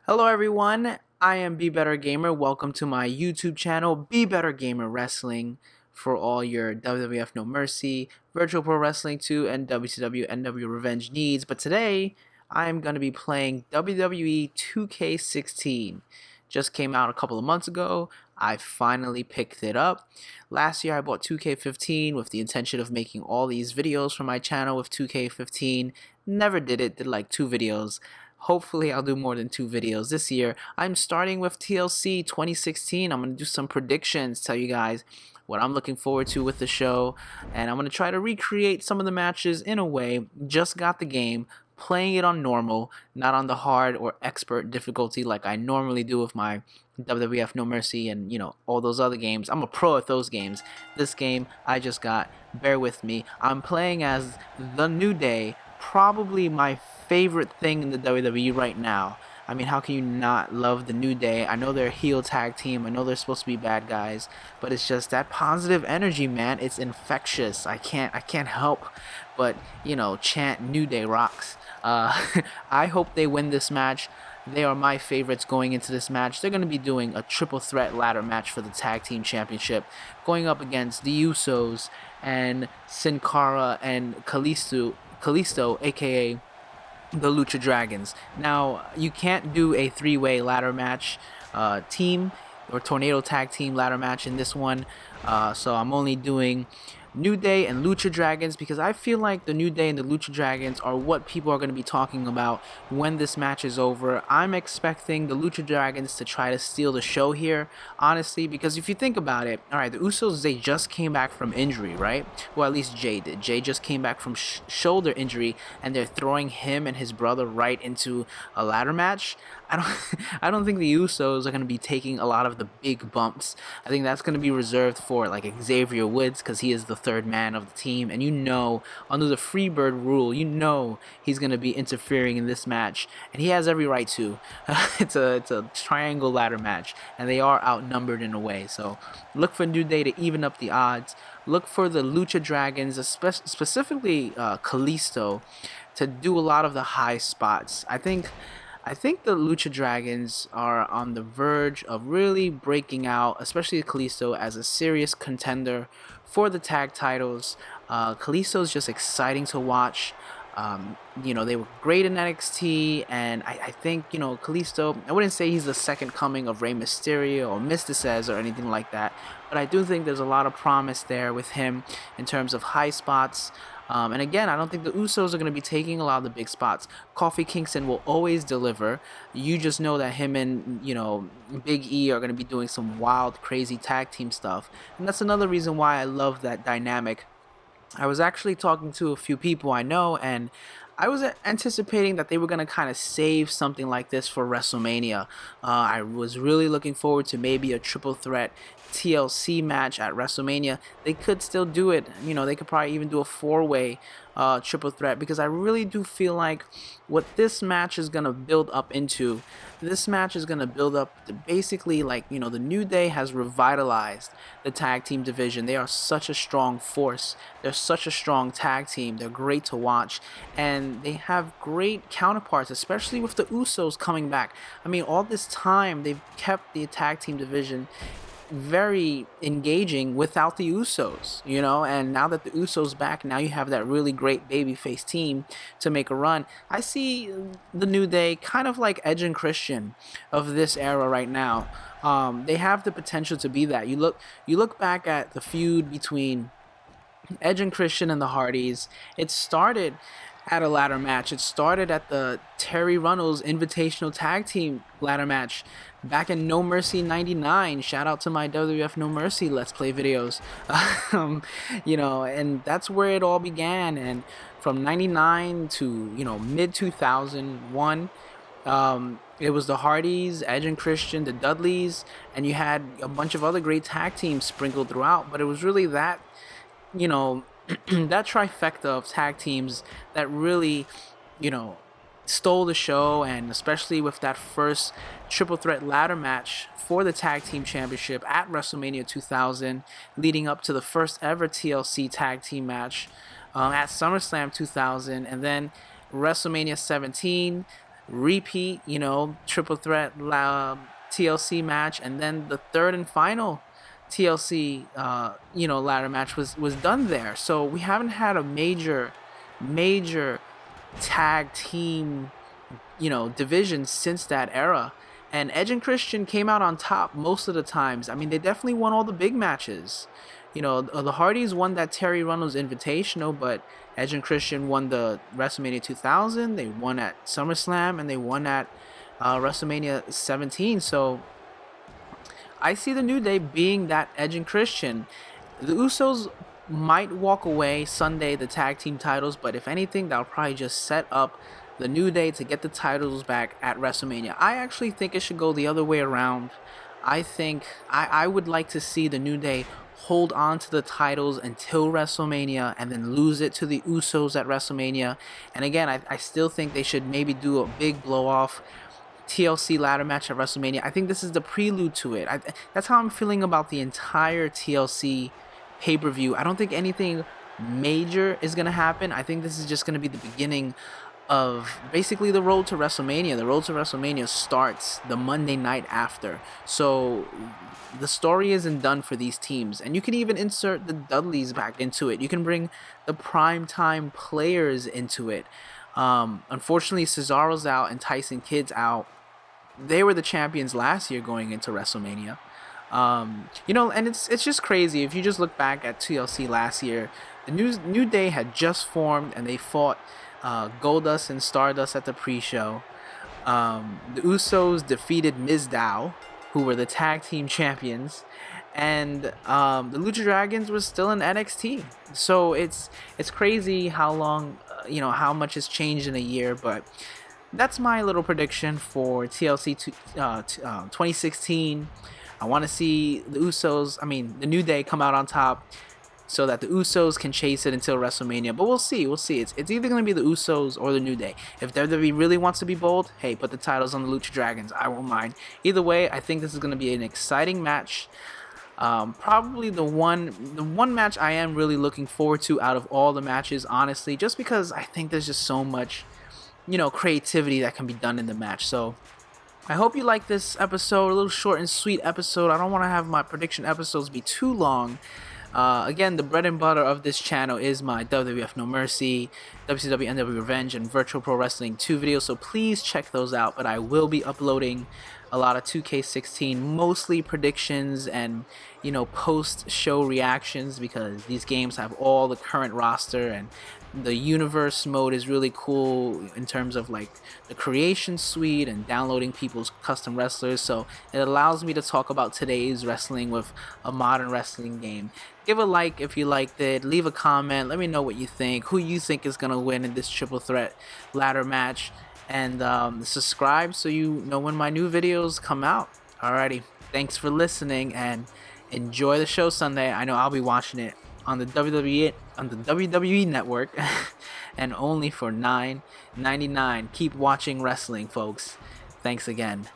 Hello everyone, I am Be Better Gamer. Welcome to my YouTube channel, Be Better Gamer Wrestling, for all your WWF No Mercy, Virtual Pro Wrestling 2, and WCW NW Revenge needs. But today, I am going to be playing WWE 2K16. Just came out a couple of months ago. I finally picked it up. Last year I bought 2K15 with the intention of making all these videos for my channel with 2K15. Never did it, did like 2 videos. Hopefully I'll do more than 2 videos this year. I'm starting with TLC 2016. I'm going to do some predictions, tell you guys what I'm looking forward to with the show, and I'm going to try to recreate some of the matches in a way. Just got the game, playing it on normal, not on the hard or expert difficulty like I normally do with my WWF No Mercy and, all those other games. I'm a pro at those games. This game I just got, bear with me. I'm playing as The New Day, probably my favorite thing in the WWE right now. I mean, how can you not love the New Day? I know they're a heel tag team. I know they're supposed to be bad guys, but it's just that positive energy, man. It's infectious. I can't help but chant New Day rocks. I hope they win this match. They are my favorites going into this match. They're going to be doing a triple threat ladder match for the tag team championship, going up against the Usos and Sin Cara and Kalisto, aka the Lucha Dragons. Now, you can't do a 3-way ladder match team or tornado tag team ladder match in this one, so I'm only doing New Day and Lucha Dragons because I feel like the New Day and the Lucha Dragons are what people are going to be talking about when this match is over. I'm expecting the Lucha Dragons to try to steal the show here, honestly, because if you think about it, alright, the Usos, they just came back from injury, right? Well, at least Jay did. Jay just came back from shoulder injury, and they're throwing him and his brother right into a ladder match. I don't think the Usos are going to be taking a lot of the big bumps. I think that's going to be reserved for like Xavier Woods because he is the third man of the team, and under the Freebird rule, he's going to be interfering in this match, and he has every right to. It's a triangle ladder match, and they are outnumbered in a way. So look for New Day to even up the odds. Look for the Lucha Dragons, specifically Kalisto, to do a lot of the high spots. I think the Lucha Dragons are on the verge of really breaking out, especially Kalisto, as a serious contender for the tag titles. Kalisto is just exciting to watch. They were great in NXT, and I think, Kalisto, I wouldn't say he's the second coming of Rey Mysterio or Mystices or anything like that, but I do think there's a lot of promise there with him in terms of high spots. And again, I don't think the Usos are going to be taking a lot of the big spots. Kofi Kingston will always deliver. You just know that him and, Big E are going to be doing some wild, crazy tag team stuff. And that's another reason why I love that dynamic. I was actually talking to a few people I know, and I was anticipating that they were going to kind of save something like this for WrestleMania. I was really looking forward to maybe a triple threat TLC match at WrestleMania. They could still do it. They could probably even do a 4-way triple threat, because I really do feel like what this match is going to build up into, to basically, like, the New Day has revitalized the tag team division. They are such a strong force. They're such a strong tag team. They're great to watch, and they have great counterparts, especially with the Usos coming back. I mean, all this time they've kept the tag team division very engaging without the Usos, and now that the Usos back, now you have that really great babyface team to make a run. I see the New Day kind of like Edge and Christian of this era right now. They have the potential to be that. You look back at the feud between Edge and Christian and the Hardys. It started at a ladder match. It started at the Terry Runnels Invitational Tag Team ladder match back in No Mercy 99. Shout out to my WWF No Mercy Let's Play videos. And that's where it all began. And from 99 to, mid 2001, it was the Hardys, Edge and Christian, the Dudleys, and you had a bunch of other great tag teams sprinkled throughout. But it was really that, that trifecta of tag teams that really, stole the show, and especially with that first triple threat ladder match for the tag team championship at WrestleMania 2000, leading up to the first ever TLC tag team match at SummerSlam 2000, and then WrestleMania 17, repeat, triple threat TLC match, and then the third and final TLC, ladder match was done there. So we haven't had a major tag team, division since that era. And Edge and Christian came out on top most of the times. I mean, they definitely won all the big matches. The Hardys won that Terry Runnels Invitational, but Edge and Christian won the WrestleMania 2000. They won at SummerSlam, and they won at WrestleMania 17. So I see the New Day being that Edge and Christian. The Usos might walk away Sunday the tag team titles, but if anything, that'll probably just set up the New Day to get the titles back at WrestleMania. I actually think it should go the other way around. I think I would like to see the New Day hold on to the titles until WrestleMania and then lose it to the Usos at WrestleMania. And again, I still think they should maybe do a big blow-off TLC ladder match at WrestleMania. I think this is the prelude to it. That's how I'm feeling about the entire TLC pay-per-view. I don't think anything major is going to happen. I think this is just going to be the beginning of basically the road to WrestleMania. The road to WrestleMania starts the Monday night after. So the story isn't done for these teams. And you can even insert the Dudleys back into it. You can bring the primetime players into it. Unfortunately, Cesaro's out and Tyson Kidd's out. They were the champions last year going into WrestleMania. And it's just crazy. If you just look back at TLC last year, the New Day had just formed and they fought Goldust and Stardust at the pre-show. The Usos defeated Mizdow, who were the tag team champions, and the Lucha Dragons was still in NXT. So it's crazy how long, how much has changed in a year. But that's my little prediction for TLC 2016. I want to see the New Day come out on top, so that the Usos can chase it until WrestleMania. But we'll see. It's either going to be the Usos or the New Day. If WWE really wants to be bold, hey, put the titles on the Lucha Dragons. I won't mind. Either way, I think this is going to be an exciting match. Probably the one match I am really looking forward to out of all the matches, honestly, just because I think there's just so much, creativity that can be done in the match. So I hope you like this episode, a little short and sweet episode. I don't want to have my prediction episodes be too long. Again, the bread and butter of this channel is my WWF No Mercy, WCW NW Revenge, and Virtual Pro Wrestling 2 videos, so please check those out. But I will be uploading a lot of 2K16, mostly predictions and, post-show reactions, because these games have all the current roster, and the universe mode is really cool in terms of like the creation suite and downloading people's custom wrestlers. So it allows me to talk about today's wrestling with a modern wrestling game. Give a like if you liked it, leave a comment, let me know what you think, who you think is gonna win in this triple threat ladder match, and subscribe so you know when my new videos come out. Alrighty, thanks for listening and enjoy the show Sunday. I know I'll be watching it on the WWE Network and only for $9.99. Keep watching wrestling, folks. Thanks again.